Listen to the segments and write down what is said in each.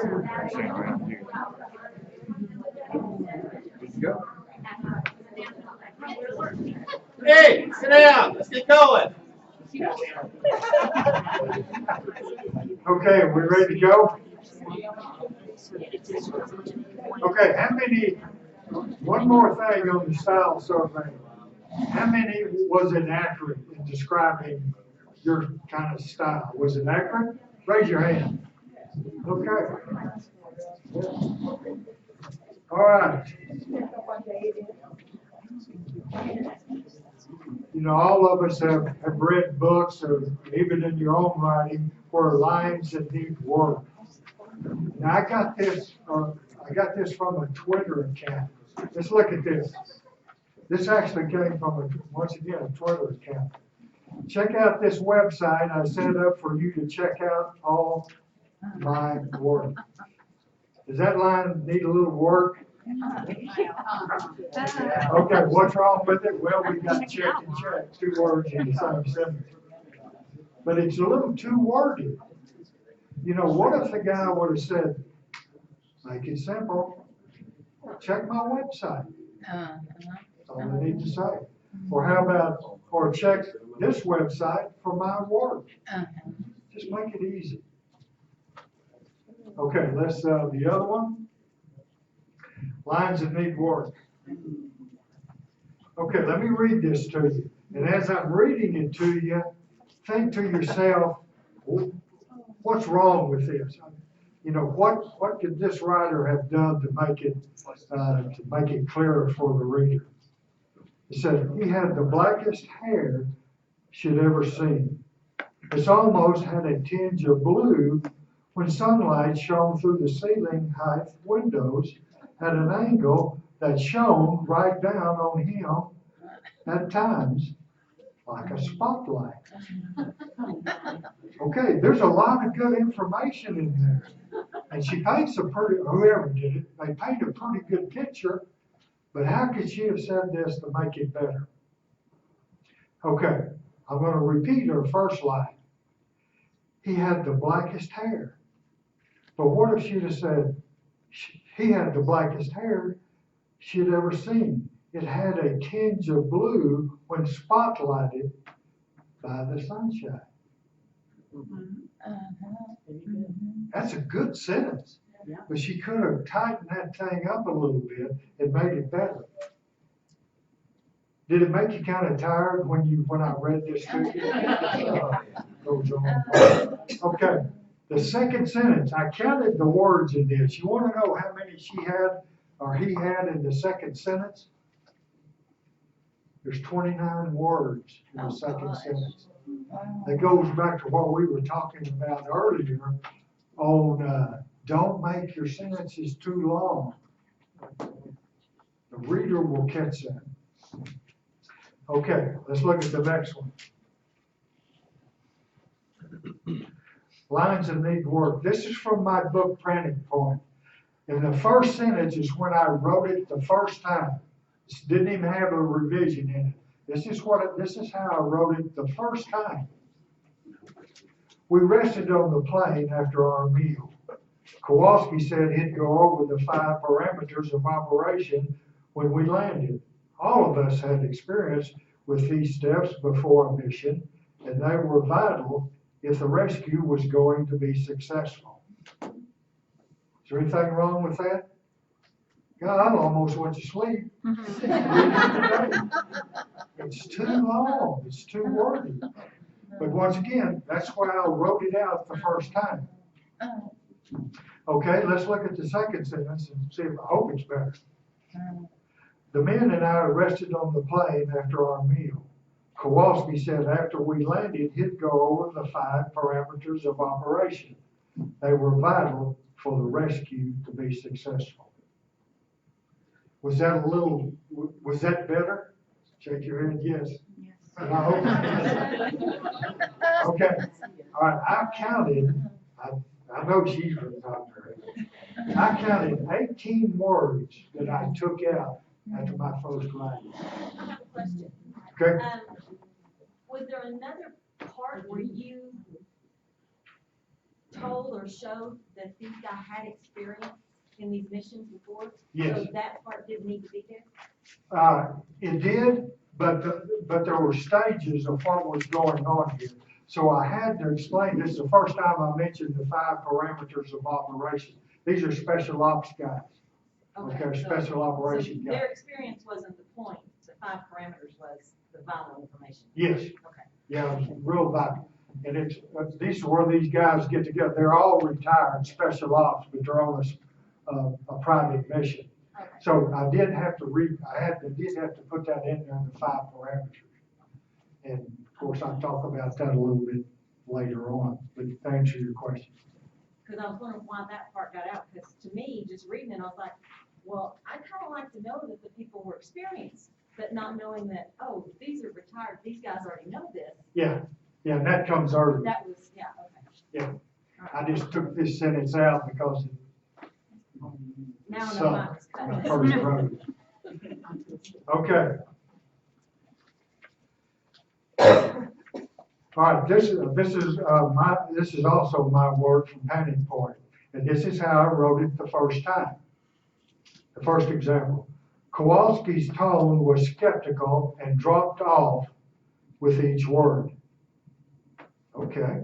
around here. Good to go. Hey, sit down. Let's get going. Okay, we ready to go? Okay, how many, one more thing on the style survey. How many was it accurate in describing your kind of style? Was it accurate? Raise your hand. Okay. All right. You know, all of us have read books or even in your own writing where lines that need work. Now I got this from a Twitter account. Let's look at this. This actually came from once again a Twitter account. Check out this website I set up for you to check out all my work. Does that line need a little work? Okay, what's wrong with it? Well, we got check and check, 2 words in the same sentence. But it's a little too wordy. You know, what if the guy would have said, make it simple, check my website. That's all I need to say. Or how about, or check this website for my work. Just make it easy. Okay, let's, the other one. Lines that need work. Okay, let me read this to you. And as I'm reading it to you, think to yourself, what's wrong with this? You know, what could this writer have done to make it clearer for the reader? It said, he had the blackest hair she'd ever seen. It's almost had a tinge of blue when sunlight shone through the ceiling height windows at an angle that shone right down on him at times like a spotlight. Okay, there's a lot of good information in there. And she paints whoever did it, they paint a pretty good picture, but how could she have said this to make it better? Okay, I'm going to repeat her first line. He had the blackest hair. But what if she'd have said, he had the blackest hair she'd ever seen. It had a tinge of blue when spotlighted by the sunshine. That's a good sentence. But she could have tightened that thing up a little bit and made it better. Did it make you kind of tired when I read this to you? Okay. The second sentence, I counted the words in this. You want to know how many she had or he had in the second sentence? There's 29 words in the second sentence. That goes back to what we were talking about earlier on don't make your sentences too long. The reader will catch that. Okay, let's look at the next one. Lines that need work. This is from my book, Printing Point. And the first sentence is when I wrote it the first time. It didn't even have a revision in it. This is how I wrote it the first time. We rested on the plane after our meal. Kowalski said he'd go over the 5 parameters of operation when we landed. All of us had experience with these steps before a mission, and they were vital if the rescue was going to be successful. Is there anything wrong with that? God, I almost went to sleep. It's too long. It's too wordy. But once again, that's why I wrote it out the first time. Okay, let's look at the second sentence and see if I hope it's better. The men and I rested on the plane after our meal. Kowalski said after we landed, he'd go over the 5 parameters of operation. They were vital for the rescue to be successful. Was that better? Shake your head, yes. I hope. Okay. All right, I know she's from doctor. I counted 18 words that I took out after my first writing. I have a question. Okay. Was there another part where you told or showed that these guys had experience in these missions before? Yes. So that part didn't need to be there? It did, but there were stages of what was going on here. So I had to explain, this is the first time I mentioned the 5 parameters of operation. These are special ops guys. Okay, so- special operation So guys. their experience wasn't the point, the 5 parameters was the vital information? Yes. Okay. Yeah, it was real vital. And these are where these guys get together. They're all retired special ops, but they're on a private mission. Okay. So I did have to did have to put that in there, the 5 parameters. And of course, I'll talk about that a little bit later on, but to answer your question. Because I was wondering why that part got out, because to me, just reading it, I was like, well, I kind of like to know that the people were experienced, but not knowing that, oh, these are retired, these guys already know this. Yeah, and that comes early. That was, yeah, okay. Yeah. All I right. just took this sentence out because Now I know So, why it was cut. my first road. Okay. All right, this is also my word from Panic Point, and this is how I wrote it the first time. The first example. Kowalski's tone was skeptical and dropped off with each word. Okay.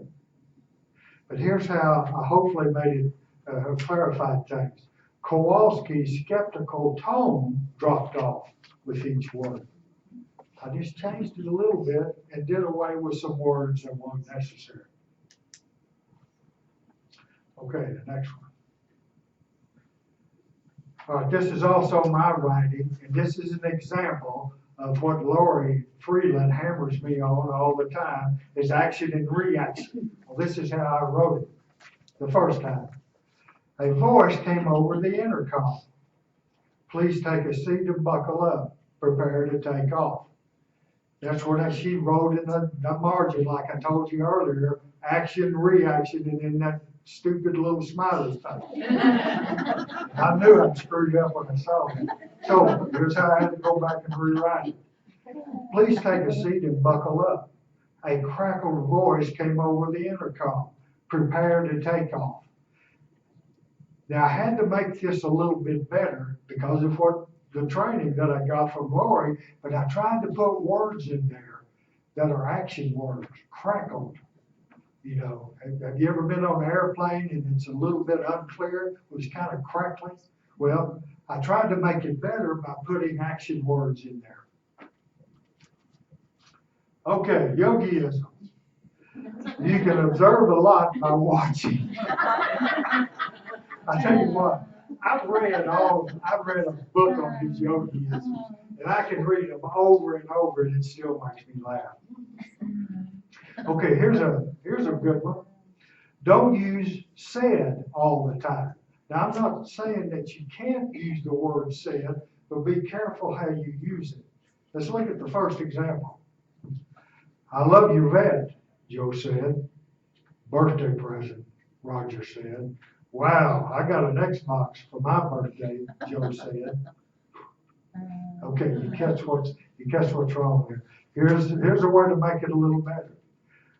But here's how I hopefully made it clarified things. Kowalski's skeptical tone dropped off with each word. I just changed it a little bit and did away with some words that weren't necessary. Okay, the next one. All right, this is also my writing, and this is an example of what Lori Freeland hammers me on all the time, is action and reaction. Well, this is how I wrote it the first time. A voice came over the intercom. Please take a seat and buckle up. Prepare to take off. That's what she wrote in the margin, like I told you earlier, action, reaction, and then that stupid little smiley face. I knew I'd screwed up when I saw it. So here's how I had to go back and rewrite it. Please take a seat and buckle up. A crackled voice came over the intercom. Prepare to take off. Now I had to make this a little bit better because of what the training that I got from Lori, but I tried to put words in there that are action words, crackled. You know, have you ever been on an airplane and it's a little bit unclear? It was kind of crackling. Well, I tried to make it better by putting action words in there. Okay, yogiism. You can observe a lot by watching. I tell you what, I've read a book on these yogiisms, and I can read them over and over, and it still makes me laugh. Okay, here's a good one. Don't use said all the time. Now, I'm not saying that you can't use the word said, but be careful how you use it. Let's look at the first example. I love your vet, Joe said. Birthday present, Roger said. Wow, I got an Xbox for my birthday, Joe said. Okay, you catch what's wrong here. Here's a way to make it a little better.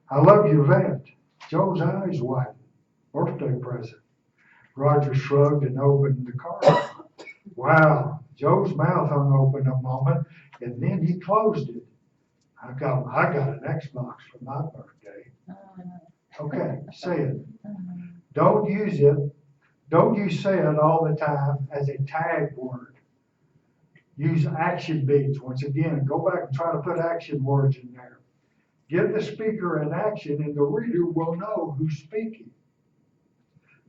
I love your vet. Joe's eyes widened. Birthday present. Roger shrugged and opened the card. Wow, Joe's mouth hung open a moment, and then he closed it. I got an Xbox for my birthday. Okay, say it. Don't use say it all the time as a tag word. Use action beats. Once again, go back and try to put action words in there. Give the speaker an action and the reader will know who's speaking.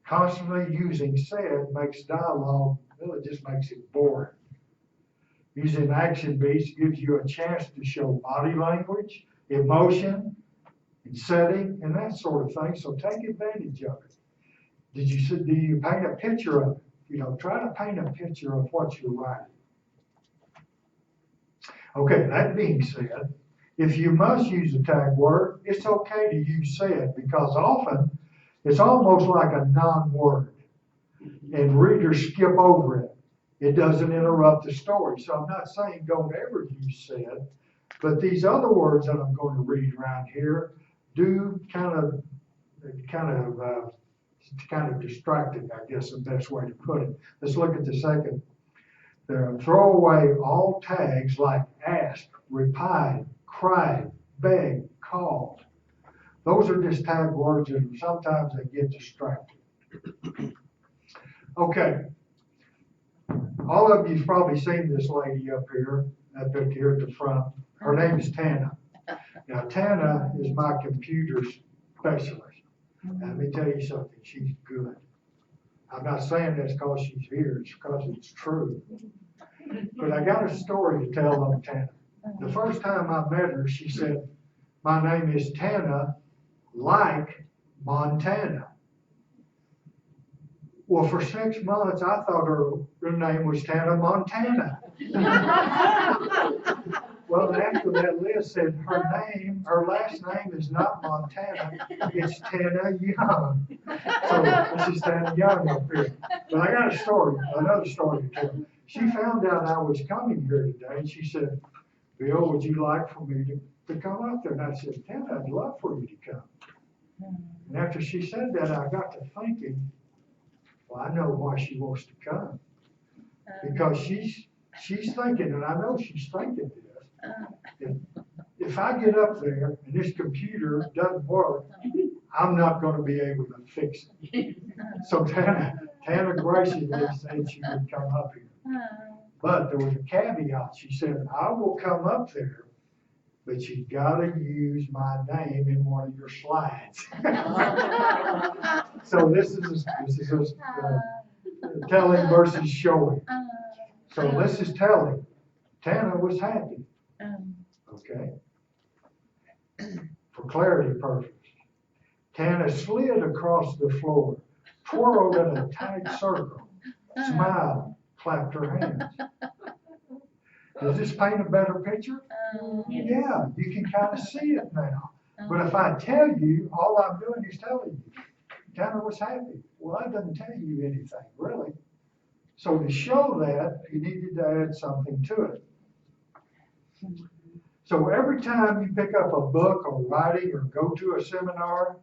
Constantly using said makes dialogue, well, it just makes it boring. Using action beats gives you a chance to show body language, emotion, and setting, and that sort of thing. So take advantage of it. Do you paint a picture of it? You know, try to paint a picture of what you're writing. Okay, that being said, if you must use a tag word, it's okay to use said because often it's almost like a non-word and readers skip over it. It doesn't interrupt the story. So I'm not saying don't ever use said, but these other words that I'm going to read around here do kind of kind of distracting, I guess, the best way to put it. Let's look at the second. Throw away all tags like asked, replied, cried, begged, called. Those are just tag words, and sometimes they get distracted. Okay. All of you've probably seen this lady up here at the front. Her name is Tana. Now, Tana is my computer specialist. Let me tell you something, she's good. I'm not saying this because she's here, it's because it's true. But I got a story to tell on Tana. The first time I met her, she said, "My name is Tana, like Montana." Well, for 6 months, I thought her name was Tana Montana. Well, after that list said her last name is not Montana, it's Tana Young. So this is Tana Young up here. But I got another story to tell. She found out I was coming here today, and she said, "Bill, would you like for me to come up there?" And I said, "Tana, I'd love for you to come." And after she said that, I got to thinking, well, I know why she wants to come. Because she's thinking, and I know she's thinking this, if I get up there and this computer doesn't work, I'm not going to be able to fix it. So Tana graciously said she would come up here. But there was a caveat. She said, "I will come up there, but you got to use my name in one of your slides." So this is telling versus showing. So this is telling. Tana was happy. Okay. For clarity purposes. Tana slid across the floor, twirled in a tight circle, smiled, clapped her hands. Does this paint a better picture? Yeah, you can kind of see it now. But if I tell you, all I'm doing is telling you. Tana was happy. Well, that doesn't tell you anything, really. So to show that, you needed to add something to it. So every time you pick up a book or writing or go to a seminar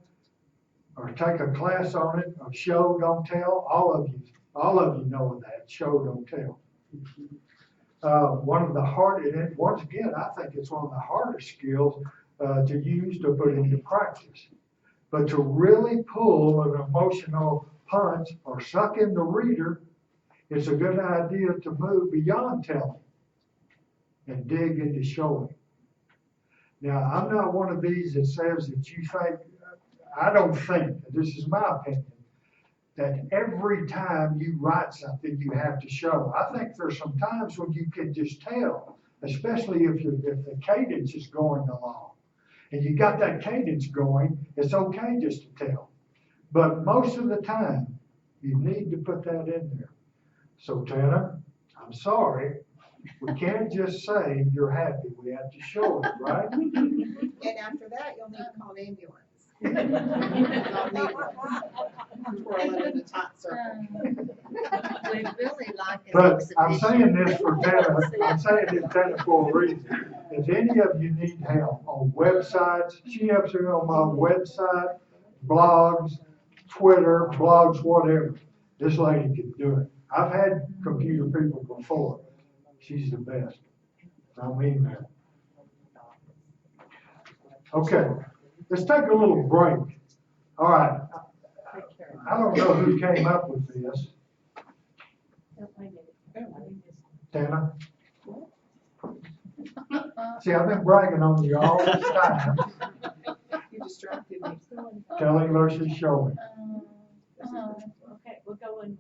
or take a class on it, or show, don't tell, all of you know that, show, don't tell. One of the hardest, and once again, I think it's one of the hardest skills to use to put into practice. But to really pull an emotional punch or suck in the reader, it's a good idea to move beyond telling and dig into showing. Now, I'm not one of these that says that you think, I don't think, this is my opinion, that every time you write something you have to show. I think there's some times when you can just tell, especially if the cadence is going along. And you got that cadence going, it's okay just to tell. But most of the time, you need to put that in there. So Tana, I'm sorry, we can't just say you're happy, we have to show it, right? And after that, you'll need to call an ambulance. I'll need one. Twirl it in a tight circle. We really like an But exhibition. I'm saying this for Tana for a reason. If any of you need help on websites, she helps me on my website, blogs, Twitter, blogs, whatever. This lady can do it. I've had computer people before. She's the best. I mean that. Okay, let's take a little break. All right. I don't know who came up with this. Tana? See, I've been bragging on you all this time. You distracted me. Telling versus showing. Okay, we'll go in.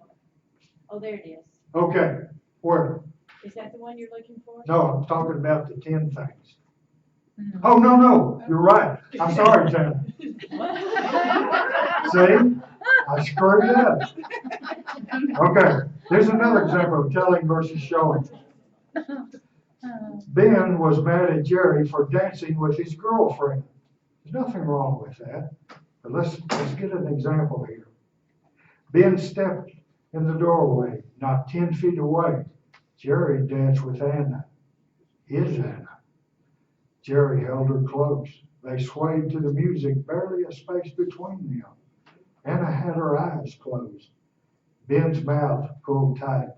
Oh, there it is. Okay, where? Is that the one you're looking for? No, I'm talking about the 10 things. Oh, no, you're right. I'm sorry, Tana. See? I screwed it up. Okay, here's another example of telling versus showing. Ben was mad at Jerry for dancing with his girlfriend. There's nothing wrong with that. But let's get an example here. Ben stepped in the doorway, not 10 feet away. Jerry danced with Anna, his Anna. Jerry held her close. They swayed to the music, barely a space between them. Anna had her eyes closed. Ben's mouth pulled tight.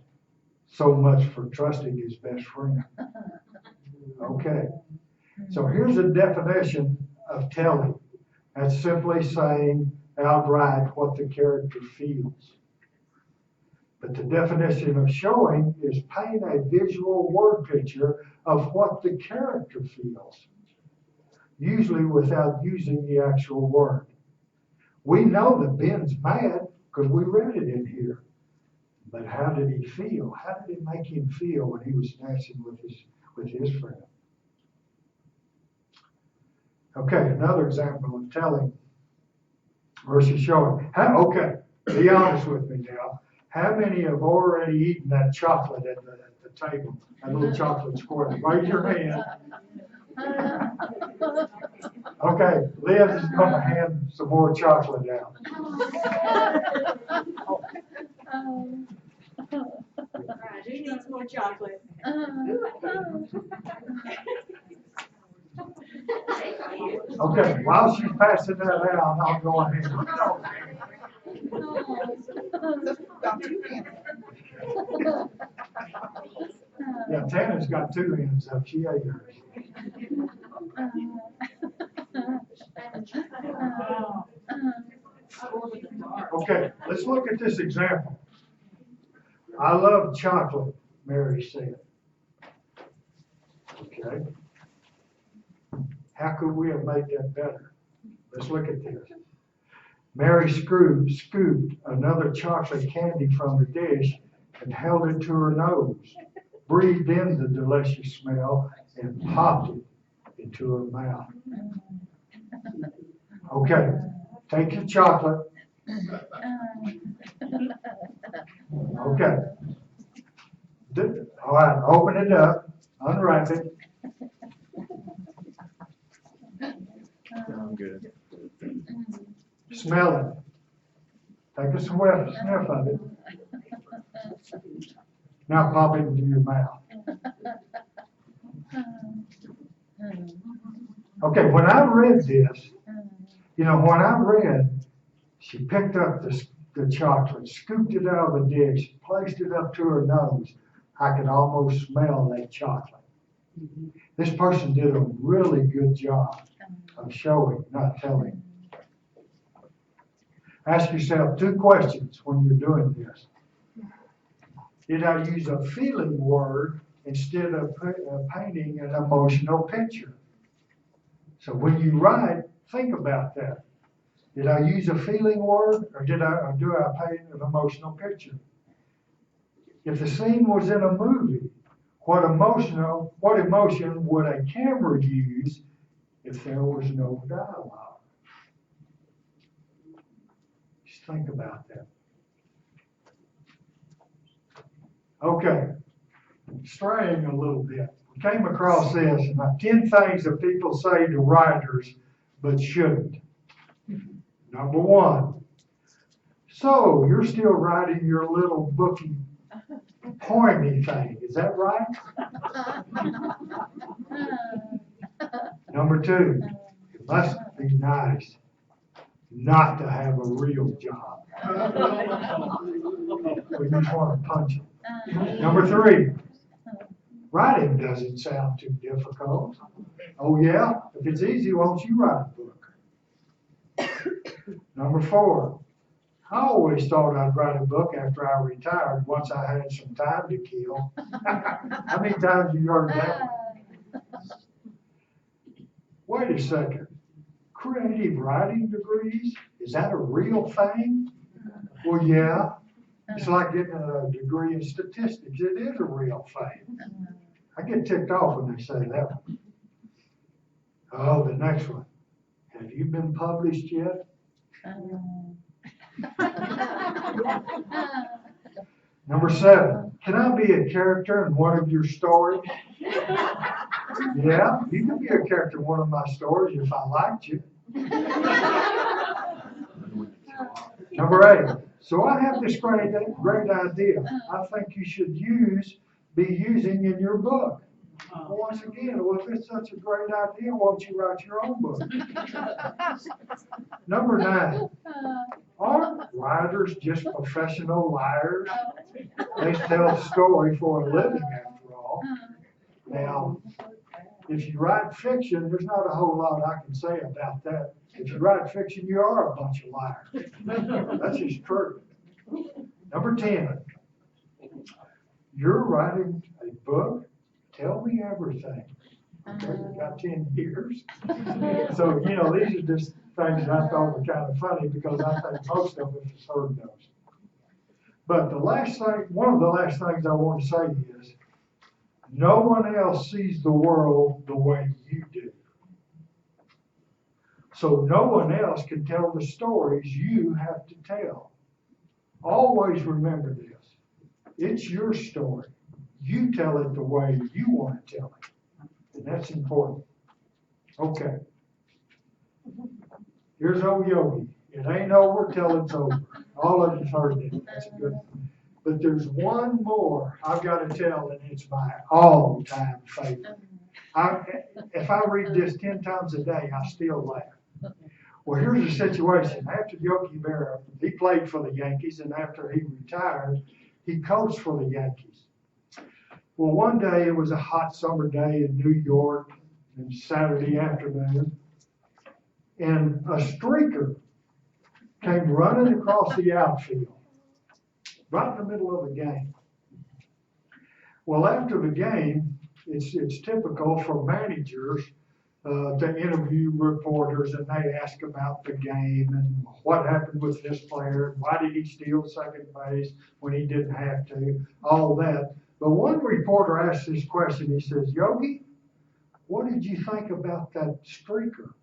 So much for trusting his best friend. Okay, so here's a definition of telling. That's simply saying outright what the character feels. But the definition of showing is paint a visual word picture of what the character feels, usually without using the actual word. We know that Ben's mad because we read it in here. But how did he feel? How did it make him feel when he was dancing with his friend? Okay, another example of telling versus showing. Okay, be honest with me now. How many have already eaten that chocolate at the table? That little chocolate square. Raise your hand. Okay, Liz is going to hand some more chocolate out. Right, who needs more chocolate? Okay, while she's passing that out, I'll go ahead. Got two hands. Yeah, Tana's got two ends up. She ate hers. Okay, let's look at this example. I love chocolate, Mary said. Okay. How could we have made that better? Let's look at this. Mary scooped another chocolate candy from the dish and held it to her nose, breathed in the delicious smell, and popped it into her mouth. Okay, take your chocolate. Okay. All right, open it up, unwrap it. Sound good. Smell it. Take a sniff of it. Now pop it into your mouth. Okay, when I read this, when I read, she picked up the chocolate, scooped it out of the dish, placed it up to her nose, I could almost smell that chocolate. This person did a really good job of showing, not telling. Ask yourself two questions when you're doing this. Did I use a feeling word instead of painting an emotional picture? So when you write, think about that. Did I use a feeling word or do I paint an emotional picture? If the scene was in a movie, what emotion would a camera use if there was no dialogue? Just think about that. Okay, straying a little bit. We came across this, and 10 things that people say to writers but shouldn't. Number 1, so you're still writing your little booky poemy thing, is that right? Number 2, it must be nice not to have a real job. We just want to punch them. Number 3, writing doesn't sound too difficult. Oh yeah? If it's easy, why don't you write a book? Number 4, I always thought I'd write a book after I retired once I had some time to kill. How many times have you heard that one? Wait a second. Creative writing degrees? Is that a real thing? Well, yeah. It's like getting a degree in statistics. It is a real thing. I get ticked off when they say that one. Oh, the next one. Have you been published yet? Number 7. Can I be a character in one of your stories? Yeah, you can be a character in one of my stories if I liked you. Number 8. So I have this great idea. I think you should be using in your book. Once again, well, if it's such a great idea, why don't you write your own book? Number 9, aren't writers just professional liars? They tell a story for a living, after all. Now, if you write fiction, there's not a whole lot I can say about that. If you write fiction, you are a bunch of liars. That's just true. Number 10, you're writing a book? Tell me everything. Okay, you got 10 years. So, these are just things that I thought were kind of funny because I think most of us have heard those. But one of the last things I want to say is, no one else sees the world the way you do. So no one else can tell the stories you have to tell. Always remember this. It's your story. You tell it the way you want to tell it. And that's important. Okay. Here's old Yogi. It ain't over till it's over. All of us heard that. That's a good one. But there's one more I've got to tell, and it's my all-time favorite. If I read this 10 times a day, I still laugh. Well, here's the situation. After Yogi Berra, he played for the Yankees, and after he retired, he coached for the Yankees. Well, one day, it was a hot summer day in New York, and Saturday afternoon, and a streaker came running across the outfield, right in the middle of the game. Well, after the game, it's typical for managers to interview reporters, and they ask about the game and what happened with this player, why did he steal second base when he didn't have to, all that. But one reporter asked this question. He says, Yogi, what did you think about that streaker?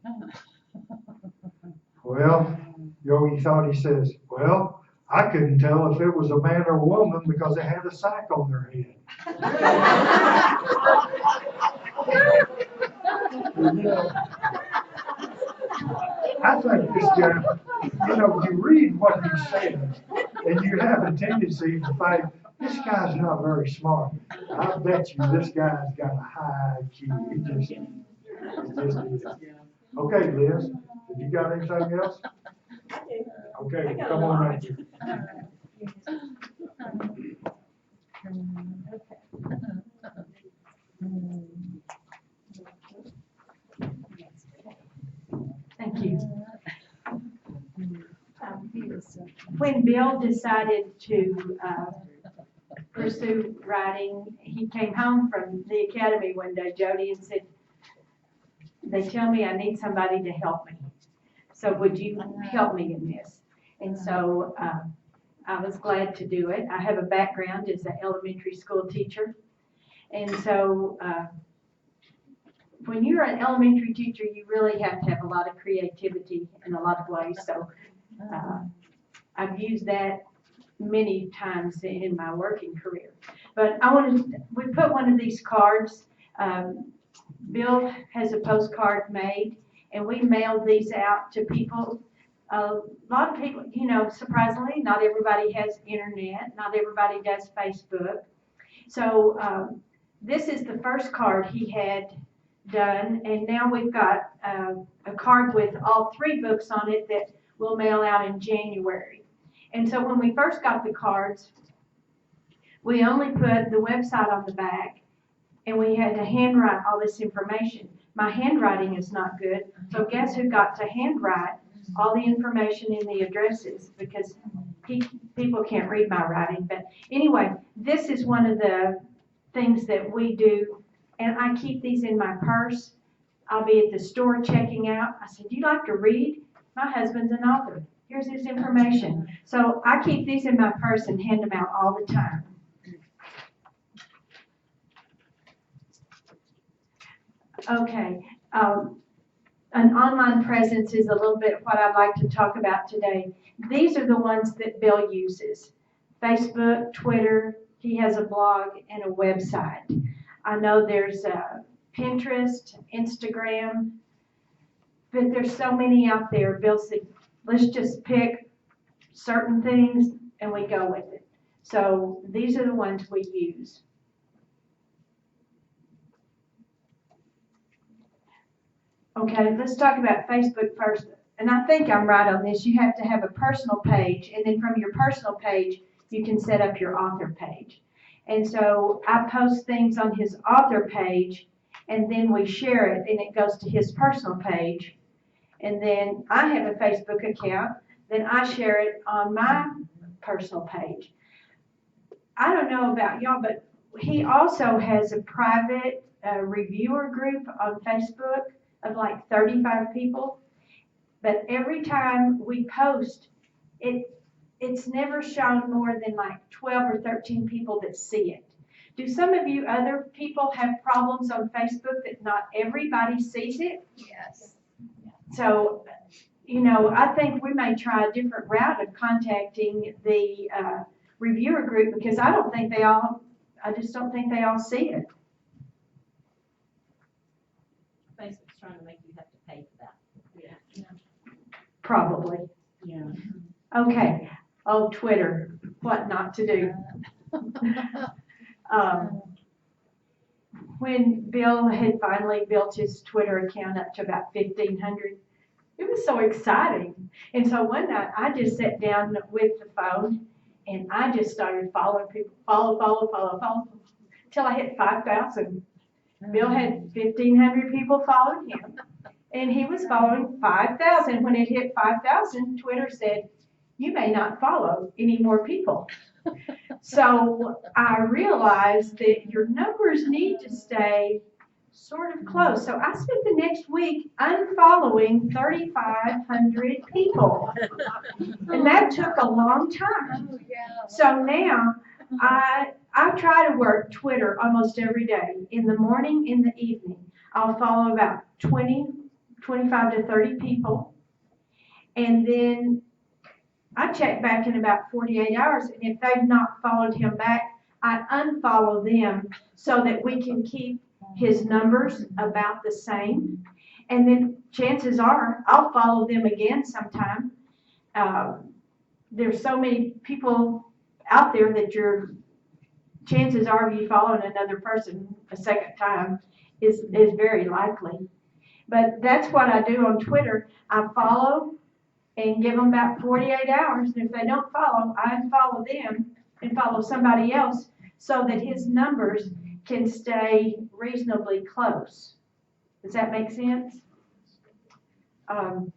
Well, Yogi thought, he says, well, I couldn't tell if it was a man or a woman because they had a sack on their head. I think this guy, you read what he says, and you have a tendency to think, this guy's not very smart. I bet you this guy's got a high IQ. He just is. Okay, Liz, have you got anything else? Okay, come on right here. Thank you. When Bill decided to pursue writing, he came home from the academy one day, Jody, and said, they tell me I need somebody to help me. So would you help me in this? And so I was glad to do it. I have a background as an elementary school teacher. And so when you're an elementary teacher, you really have to have a lot of creativity in a lot of ways. So I've used that many times in my working career. But we put one of these cards. Bill has a postcard made, and we mailed these out to people. A lot of people, surprisingly, not everybody has internet. Not everybody does Facebook. So this is the first card he had done, and now we've got a card with all 3 books on it that we'll mail out in January. And so when we first got the cards, we only put the website on the back, and we had to handwrite all this information. My handwriting is not good, so guess who got to handwrite all the information in the addresses, because people can't read my writing. But anyway, this is one of the things that we do, and I keep these in my purse. I'll be at the store checking out. I said, you like to read? My husband's an author. Here's his information. So I keep these in my purse and hand them out all the time. Okay. An online presence is a little bit what I'd like to talk about today. These are the ones that Bill uses. Facebook, Twitter, he has a blog and a website. I know there's Pinterest, Instagram, but there's so many out there. Bill said, let's just pick certain things and we go with it. So these are the ones we use. Okay, let's talk about Facebook first. And I think I'm right on this. You have to have a personal page, and then from your personal page, you can set up your author page. And so I post things on his author page, and then we share it, and it goes to his personal page. And then I have a Facebook account, then I share it on my personal page. I don't know about y'all, but he also has a private reviewer group on Facebook of like 35 people. But every time we post, it's never shown more than like 12 or 13 people that see it. Do some of you other people have problems on Facebook that not everybody sees it? Yes. So, you know, I think we may try a different route of contacting the reviewer group, because I just don't think they all see it. Facebook's trying to make you have to pay for that. Yeah. Probably. Yeah. Okay. Oh, Twitter, what not to do. When Bill had finally built his Twitter account up to about 1,500, it was so exciting. And so one night I just sat down with the phone and I just started following people, follow, till I hit 5,000. Bill had 1,500 people following him, and he was following 5,000. When it hit 5,000, Twitter said, "You may not follow any more people." So I realized that your numbers need to stay sort of close. So I spent the next week unfollowing 3,500 people, and that took a long time. Oh, yeah. So now I try to work Twitter almost every day, in the morning, in the evening. I'll follow about 25 to 30 people, and then I check back in about 48 hours, and if they've not followed him back, I unfollow them so that we can keep his numbers about the same. And then chances are I'll follow them again sometime. There's so many people out there that chances are of you following another person a second time is very likely. But that's what I do on Twitter. I follow and give them about 48 hours. And if they don't follow, I unfollow them and follow somebody else so that his numbers can stay reasonably close. Does that make sense? And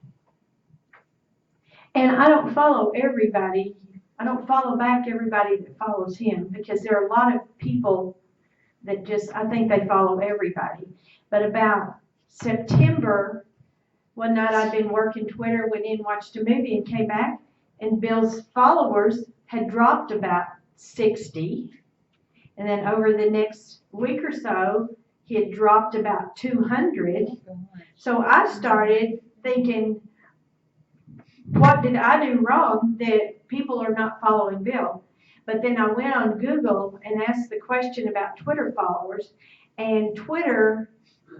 I don't follow everybody. I don't follow back everybody that follows him, because there are a lot of people that I think they follow everybody. But about September, one night I'd been working Twitter, went in, watched a movie, and came back, and Bill's followers had dropped about 60. And then over the next week or so, he had dropped about 200. So I started thinking, what did I do wrong that people are not following Bill? But then I went on Google and asked the question about Twitter followers, and Twitter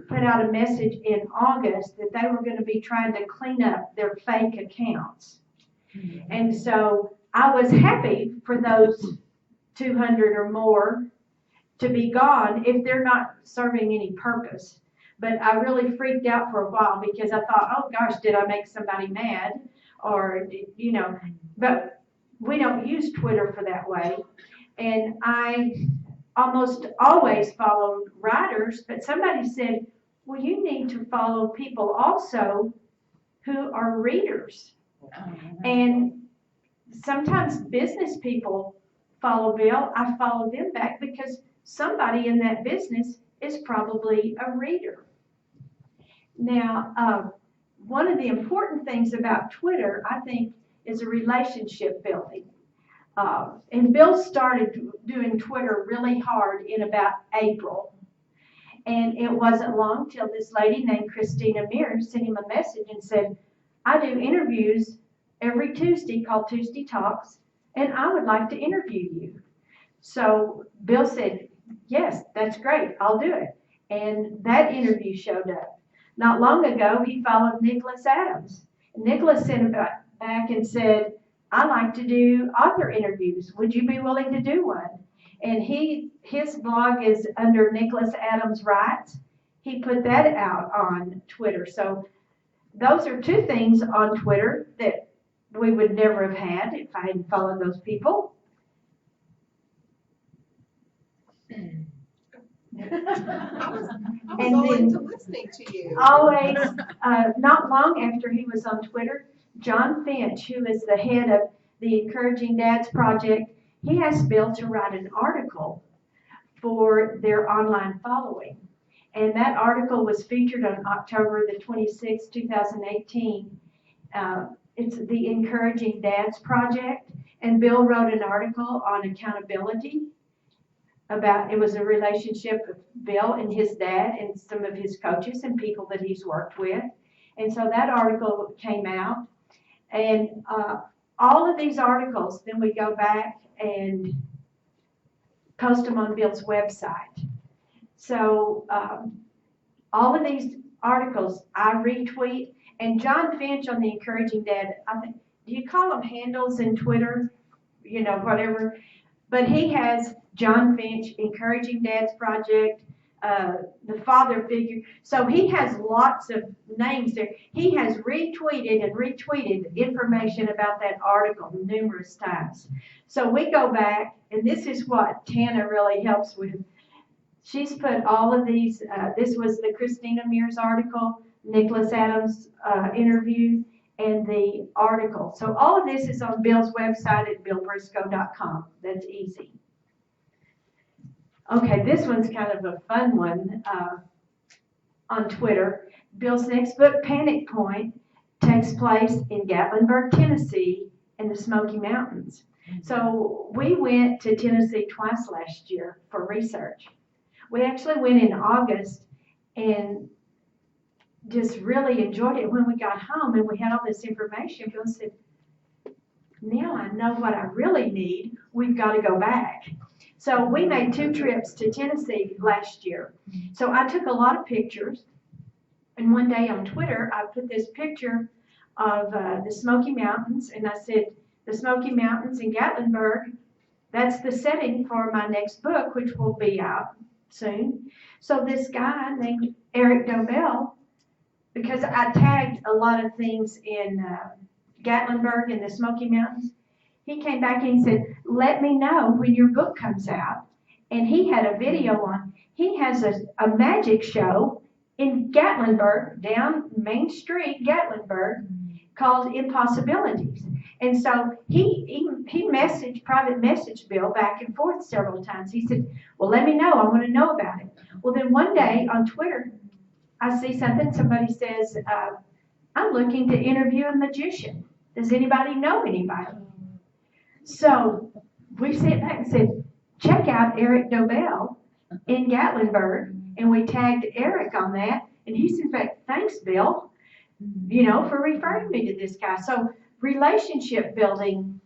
put out a message in August that they were going to be trying to clean up their fake accounts. And so I was happy for those 200 or more to be gone if they're not serving any purpose. But I really freaked out for a while, because I thought, oh gosh, did I make somebody mad? Or, but we don't use Twitter for that way. And I almost always followed writers, but somebody said, well, you need to follow people also who are readers. And sometimes business people follow Bill. I follow them back because somebody in that business is probably a reader. Now, one of the important things about Twitter, I think, is a relationship building. And Bill started doing Twitter really hard in about April. And it wasn't long till this lady named Christina Mears sent him a message and said, I do interviews every Tuesday called Tuesday Talks, and I would like to interview you. So Bill said, yes, that's great, I'll do it. And that interview showed up. Not long ago, he followed Nicholas Adams. Nicholas sent back and said, I like to do author interviews. Would you be willing to do one? And his blog is under Nicholas Adams Writes, he put that out on Twitter. So those are two things on Twitter that we would never have had if I hadn't followed those people. I was And all then- into listening to you. Always, not long after he was on Twitter, John Finch, who is the head of the Encouraging Dads Project, he asked Bill to write an article for their online following. And that article was featured on October the 26th, 2018. It's the Encouraging Dads Project. And Bill wrote an article on accountability it was a relationship of Bill and his dad and some of his coaches and people that he's worked with. And so that article came out. And all of these articles, then we go back and post them on Bill's website. So all of these articles I retweet, and John Finch on the Encouraging Dad, do you call them handles in Twitter? Whatever. But he has John Finch, Encouraging Dads Project, the father figure. So he has lots of names there. He has retweeted and retweeted information about that article numerous times. So we go back, and this is what Tana really helps with. She's put all of these, this was the Christina Mears article, Nicholas Adams interview, and the article. So all of this is on Bill's website at billbriscoe.com. That's easy. Okay, this one's kind of a fun one on Twitter. Bill's next book, Panic Point, takes place in Gatlinburg, Tennessee, in the Smoky Mountains. So we went to Tennessee twice last year for research. We actually went in August and just really enjoyed it. When we got home and we had all this information, Bill said, now I know what I really need. We've got to go back. So we made 2 trips to Tennessee last year. So I took a lot of pictures. And one day on Twitter, I put this picture of the Smoky Mountains. And I said, the Smoky Mountains in Gatlinburg, that's the setting for my next book, which will be out soon. So this guy named Eric Dobell, because I tagged a lot of things in Gatlinburg in the Smoky Mountains, he came back and he said, let me know when your book comes out. And he had a video on, he has a magic show in Gatlinburg, down Main Street, Gatlinburg, called Impossibilities. And so he private messaged Bill back and forth several times. He said, well, let me know. I want to know about it. Well, then one day on Twitter, I see something. Somebody says, I'm looking to interview a magician. Does anybody know anybody? So we sat back and said, check out Eric Dobell in Gatlinburg. And we tagged Eric on that. And he said back, thanks, Bill, for referring me to this guy. So relationship building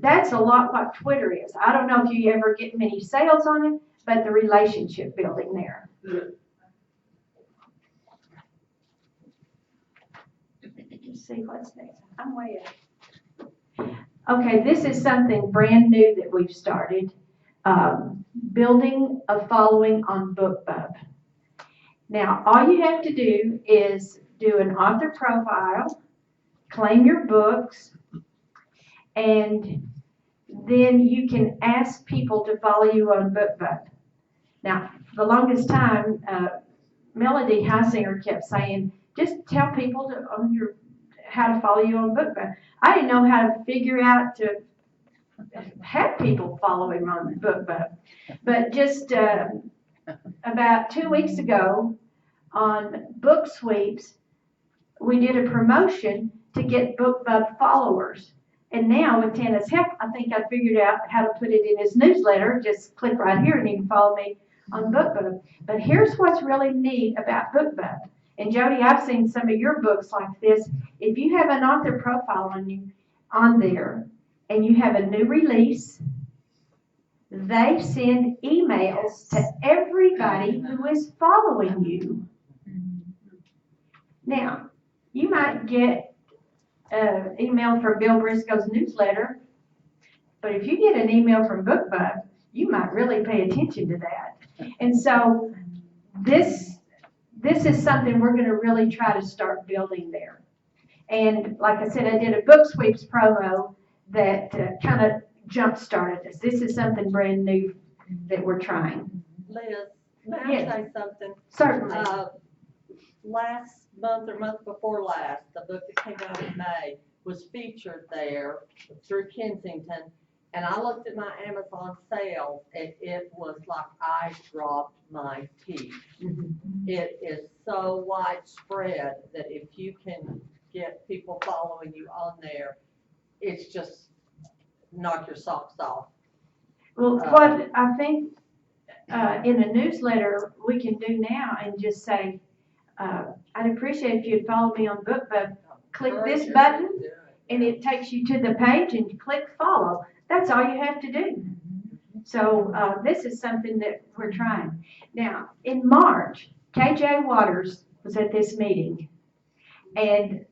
that's a lot what Twitter is. I don't know if you ever get many sales on it, but the relationship building there. Let's see what's next. I'm way up. Okay, this is something brand new that we've started. Building a following on BookBub. Now, all you have to do is do an author profile, claim your books, and then you can ask people to follow you on BookBub. Now, for the longest time, Melody Heisinger kept saying, just tell people how to follow you on BookBub. I didn't know how to figure out to have people follow him on BookBub. But just about 2 weeks ago on Book Sweeps, we did a promotion to get BookBub followers. And now with Tana's help, I think I figured out how to put it in his newsletter. Just click right here and you can follow me on BookBub. But here's what's really neat about BookBub. And Jody, I've seen some of your books like this. If you have an author profile on there and you have a new release, they send emails to everybody who is following you. Now, you might get an email from Bill Briscoe's newsletter, but if you get an email from BookBub, you might really pay attention to that. And so this is something we're gonna really try to start building there. And like I said, I did a book sweeps promo that kind of jump-started this. This is something brand new that we're trying. Liz, may I Yes. say something? Certainly. Last month or month before last, the book that came out in May was featured there through Kensington. And I looked at my Amazon sales and it was like I dropped my teeth. It is so widespread that if you can get people following you on there, it's just knock your socks off. Well, what I think in a newsletter we can do now and just say, I'd appreciate if you'd follow me on BookBub. Click this button and it takes you to the page and you click follow. That's all you have to do. So this is something that we're trying. Now, in March, KJ Waters was at this meeting and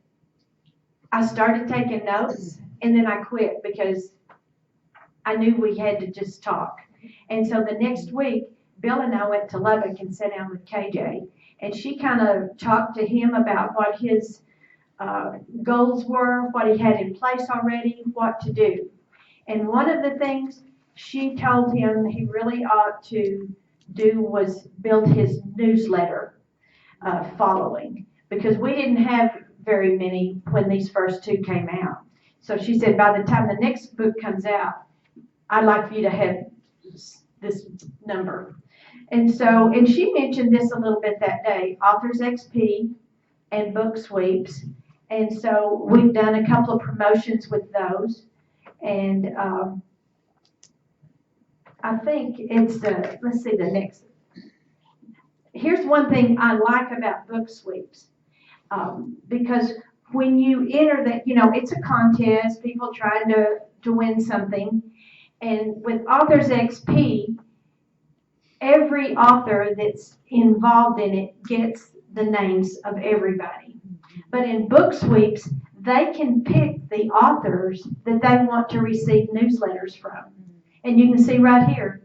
I started taking notes and then I quit because I knew we had to just talk. And so the next week, Bill and I went to Lubbock and sat down with KJ. And she kind of talked to him about what his goals were, what he had in place already, what to do. And one of the things she told him he really ought to do was build his newsletter following. Because we didn't have very many when these first two came out. So she said, by the time the next book comes out, I'd like for you to have this number. And so, and she mentioned this a little bit that day, Authors XP and Book Sweeps. And so we've done a couple of promotions with those. And I think it's, let's see the next. Here's one thing I like about Book Sweeps. Because when you enter that, you know, it's a contest, people trying to win something. And with Authors XP, every author that's involved in it gets the names of everybody. But in Book Sweeps, they can pick the authors that they want to receive newsletters from. And you can see right here,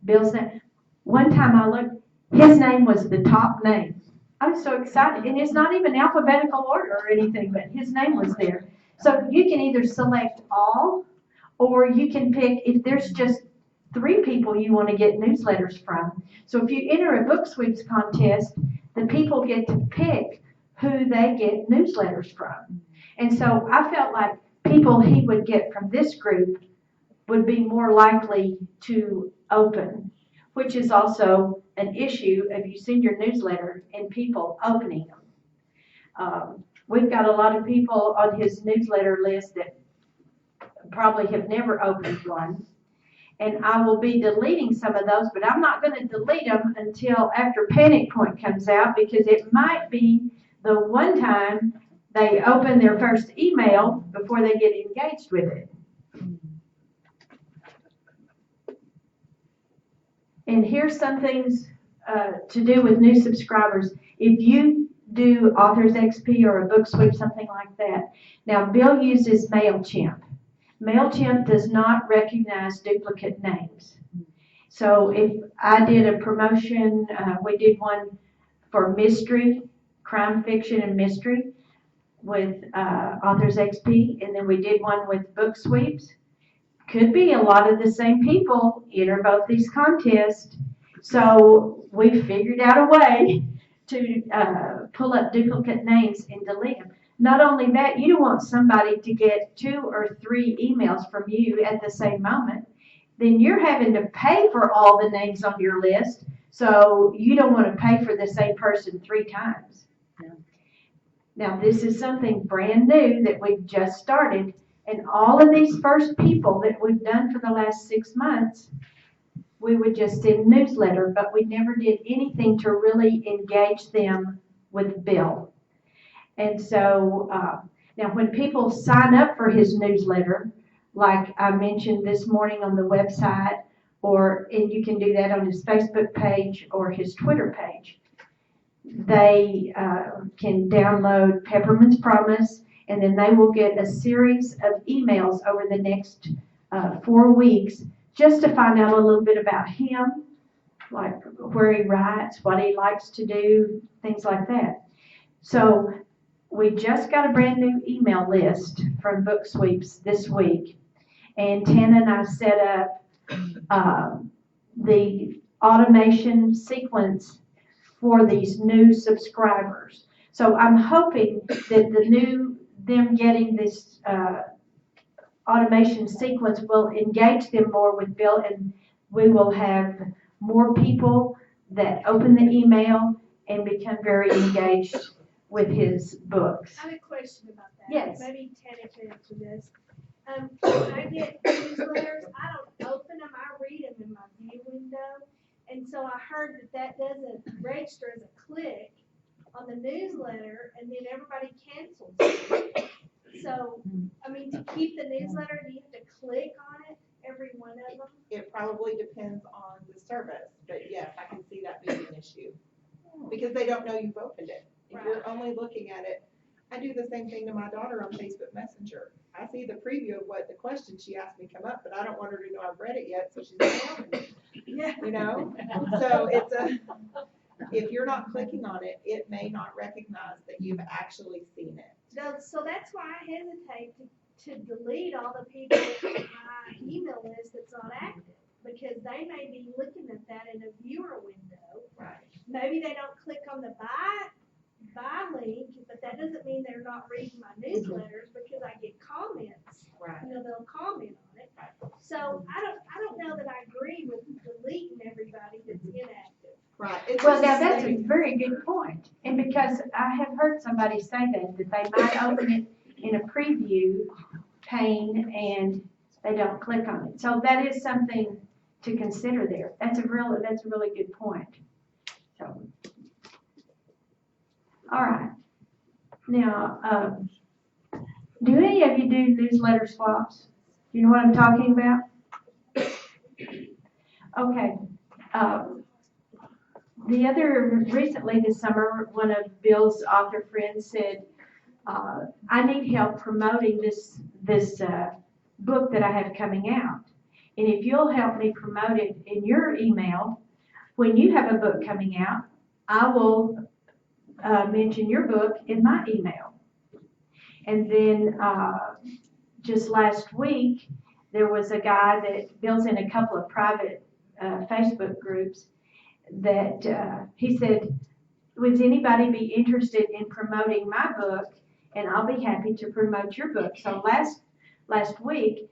Bill's name. One time I looked, his name was the top name. I was so excited. And it's not even alphabetical order or anything, but his name was there. So you can either select all, or you can pick if there's just 3 people you want to get newsletters from. So if you enter a Book Sweeps contest, the people get to pick who they get newsletters from. And so I felt like people he would get from this group would be more likely to open, which is also an issue if you send your newsletter and people opening them. We've got a lot of people on his newsletter list that probably have never opened one. And I will be deleting some of those, but I'm not going to delete them until after Panic Point comes out, because it might be the one time they open their first email before they get engaged with it. And here's some things to do with new subscribers. If you do Authors XP or a Book Sweep, something like that. Now, Bill uses MailChimp. MailChimp does not recognize duplicate names. So if I did a promotion, we did one for mystery, crime fiction and mystery with Authors XP, and then we did one with Book Sweeps. Could be a lot of the same people enter both these contests. So we figured out a way to pull up duplicate names and delete them. Not only that, you don't want somebody to get 2 or 3 emails from you at the same moment. Then you're having to pay for all the names on your list, so you don't want to pay for the same person 3 times. Yeah. Now, this is something brand new that we've just started, and all of these first people that we've done for the last 6 months, we would just send newsletter, but we never did anything to really engage them with Bill. And so now when people sign up for his newsletter, like I mentioned this morning on the website, and you can do that on his Facebook page or his Twitter page, they can download Peppermint's Promise, and then they will get a series of emails over the next 4 weeks just to find out a little bit about him, like where he writes, what he likes to do, things like that. So we just got a brand new email list from Book Sweeps this week. And Tana and I set up the automation sequence for these new subscribers. So I'm hoping that them getting this automation sequence will engage them more with Bill, and we will have more people that open the email and become very engaged with his books. I have a question about that. Yes. Maybe Tana can answer this. When I get newsletters, I don't open them, I read them in my view window. And so I heard that doesn't register as a click on the newsletter, and then everybody cancels it. So, I mean, to keep the newsletter, do you have to click on it, every one of them? It probably depends on the service, but yes, I can see that being an issue. Because they don't know you've opened it. If you're only looking at it, I do the same thing to my daughter on Facebook Messenger. I see the preview of what the question she asked me come up, but I don't want her to know I've read it yet, so she's not opening it. Yeah. You know? So if you're not clicking on it, it may not recognize that you've actually seen it. So that's why I hesitate to delete all the people on my email list that's not active, because they may be looking at that in a viewer window. Right. Maybe they don't click on the buy link, but that doesn't mean they're not reading my newsletters, because I get comments. Right. You know, they'll comment on it. So I don't know that I agree with deleting everybody that's inactive. Right. It's Well, just now that's a saying- very good point. And because I have heard somebody say that they might open it in a preview pane and they don't click on it. So that is something to consider there. That's a really good point. So, all right. Now, do any of you do newsletter swaps? Do you know what I'm talking about? Okay. Recently this summer, one of Bill's author friends said, I need help promoting this book that I have coming out. And if you'll help me promote it in your email, when you have a book coming out, I will mention your book in my email. And then just last week, there was a guy that Bill's in a couple of private Facebook groups that he said, would anybody be interested in promoting my book? And I'll be happy to promote your book. So last week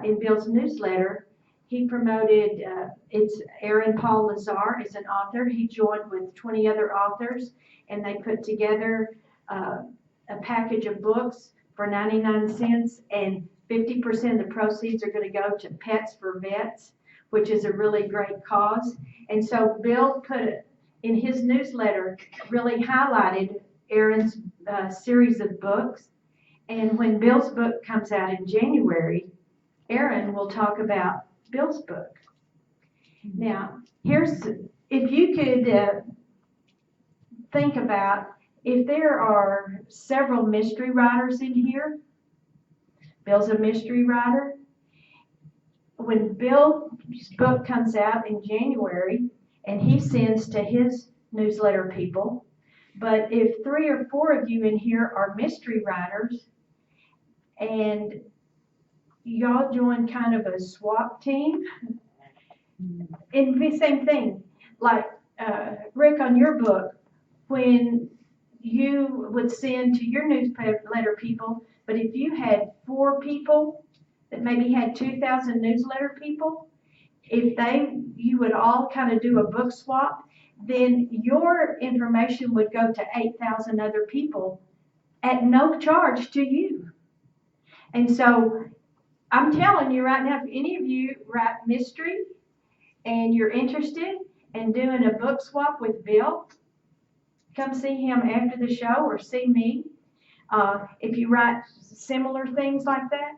in Bill's newsletter, he promoted, it's Aaron Paul Lazar is an author. He joined with 20 other authors, and they put together a package of books for 99 cents, and 50% of the proceeds are going to go to Pets for Vets, which is a really great cause. And so Bill put it in his newsletter, really highlighted Aaron's series of books. And when Bill's book comes out in January, Aaron will talk about Bill's book. Now, if you could think about if there are several mystery writers in here. Bill's a mystery writer. When Bill's book comes out in January, and he sends to his newsletter people, but if 3 or 4 of you in here are mystery writers, and y'all join kind of a swap team, and the same thing, like Rick, on your book, when you would send to your newsletter people, but if you had 4 people that maybe had 2,000 newsletter people, you would all kind of do a book swap, then your information would go to 8,000 other people at no charge to you. And so I'm telling you right now, if any of you write mystery and you're interested in doing a book swap with Bill, come see him after the show or see me. If you write similar things like that,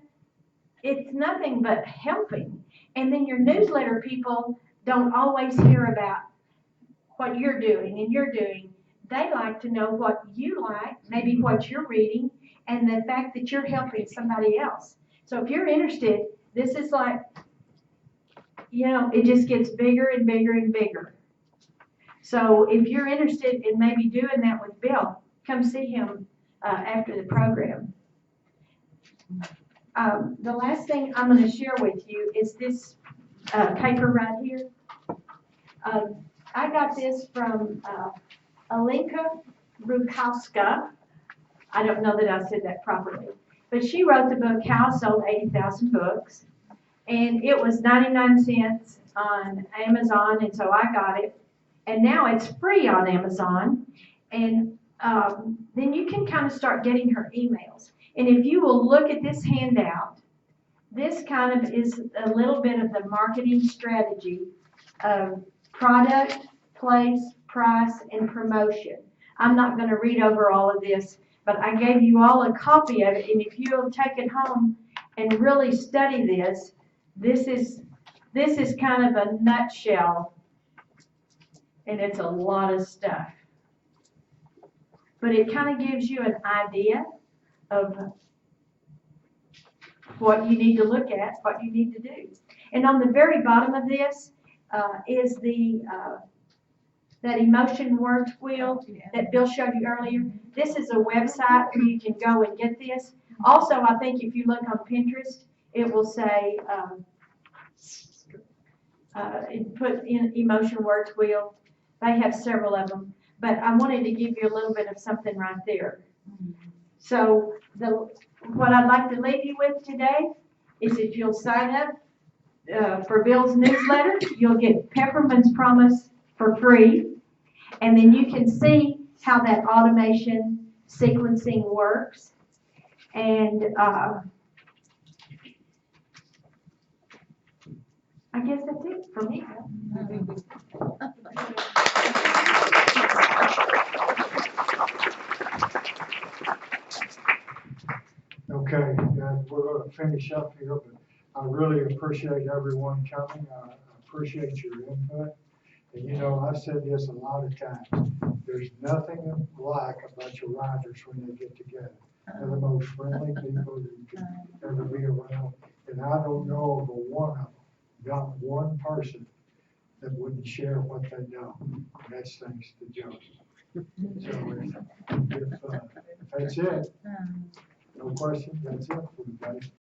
it's nothing but helping. And then your newsletter people don't always hear about what you're doing and you're doing. They like to know what you like, maybe what you're reading, and the fact that you're helping somebody else. So if you're interested, this is like, it just gets bigger and bigger and bigger. So if you're interested in maybe doing that with Bill, come see him, after the program. The last thing I'm gonna share with you is this, paper right here. I got this from, Alenka Rukowska. I don't know that I said that properly, but she wrote the book, How I Sold 80,000 Books. And it was 99 cents on Amazon, and so I got it. And now it's free on Amazon. And then you can kind of start getting her emails. And if you will look at this handout, this kind of is a little bit of the marketing strategy of product, place, price, and promotion. I'm not going to read over all of this, but I gave you all a copy of it. And if you'll take it home and really study this, this is kind of a nutshell, and it's a lot of stuff. But it kind of gives you an idea of what you need to look at, what you need to do. And on the very bottom of this is that emotion word wheel that Bill showed you earlier. This is a website where you can go and get this. Also, I think if you look on Pinterest, it will say, put in emotion words wheel. They have several of them, but I wanted to give you a little bit of something right there. So what I'd like to leave you with today is if you'll sign up for Bill's newsletter, you'll get Peppermint's Promise for free, and then you can see how that automation sequencing works. And I guess that's it for me. Okay, we're gonna finish up here, but I really appreciate everyone coming. I appreciate your input. And you know, I've said this a lot of times, there's nothing like a bunch of writers when they get together. They're the most friendly people you can ever be around. And I don't know of a one of them, not one person that wouldn't share what they know. And that's thanks to Joe. So if that's it, no questions, that's it for today.